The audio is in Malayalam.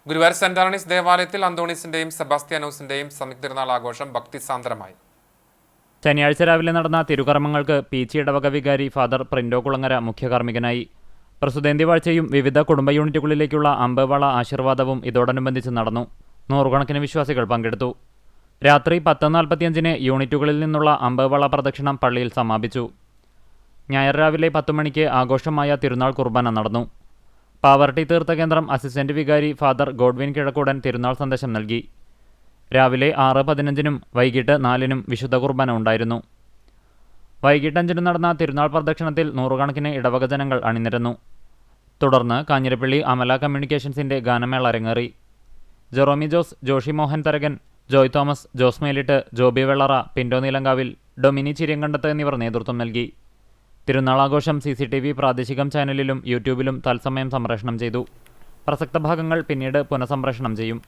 ഗുരുവായൂർ സെന്റ് ആന്റണീസ് ദേവാലയത്തിൽ അന്തോണീസിന്റെയും സെബാസ്റ്റ്യാനോസിന്റെയും സംയുക്ത തിരുനാൾ ആഘോഷം ഭക്തിസാന്ദ്രമായി. ശനിയാഴ്ച രാവിലെ നടന്ന തിരുകർമ്മങ്ങൾക്ക് പീച്ചി ഇടവക വികാരി ഫാദർ പ്രിൻഡോ കുളങ്ങര മുഖ്യകാർമ്മികനായി. പ്രസുതേന്തി വാഴ്ചയും വിവിധ കുടുംബ യൂണിറ്റുകളിലേക്കുള്ള അമ്പവള ആശീർവാദവും ഇതോടനുബന്ധിച്ച് നടന്നു. നൂറുകണക്കിന് വിശ്വാസികൾ പങ്കെടുത്തു. രാത്രി 10:45 യൂണിറ്റുകളിൽ നിന്നുള്ള അമ്പവള പ്രദക്ഷിണം പള്ളിയിൽ സമാപിച്ചു. ഞായർ രാവിലെ 10 മണിക്ക് ആഘോഷമായ തിരുനാൾ കുർബാന നടന്നു. പാവർട്ടി തീർത്ഥകേന്ദ്രം അസിസ്റ്റന്റ് വികാരി ഫാദർ ഗോഡ്വിൻ കിഴക്കൂടൻ തിരുനാൾ സന്ദേശം നൽകി. രാവിലെ 6:15 വൈകിട്ട് 4 വിശുദ്ധ കുർബാന ഉണ്ടായിരുന്നു. വൈകിട്ട് 5 നടന്ന തിരുനാൾ പ്രദക്ഷിണത്തിൽ നൂറുകണക്കിന് ഇടവക ജനങ്ങൾ അണിനിരന്നു. തുടർന്ന് കാഞ്ഞിരപ്പള്ളി അമല കമ്മ്യൂണിക്കേഷൻസിന്റെ ഗാനമേള അരങ്ങേറി. ജെറോമി ജോസ്, ജോഷി മോഹൻ തരകൻ, ജോയ് തോമസ്, ജോസ് മേലിട്ട്, ജോബി വെള്ളറ, പിൻഡോ നീലങ്കാവിൽ, ഡൊമിനി ചിരിയങ്കണ്ടത്ത് എന്നിവർ നേതൃത്വം നൽകി. തിരുനാളാഘോഷം CCTV പ്രാദേശികം ചാനലിലും യൂട്യൂബിലും തത്സമയം സംപ്രേഷണം ചെയ്തു. പ്രസക്ത ഭാഗങ്ങൾ പിന്നീട് പുനഃസംപ്രേഷണം ചെയ്യും.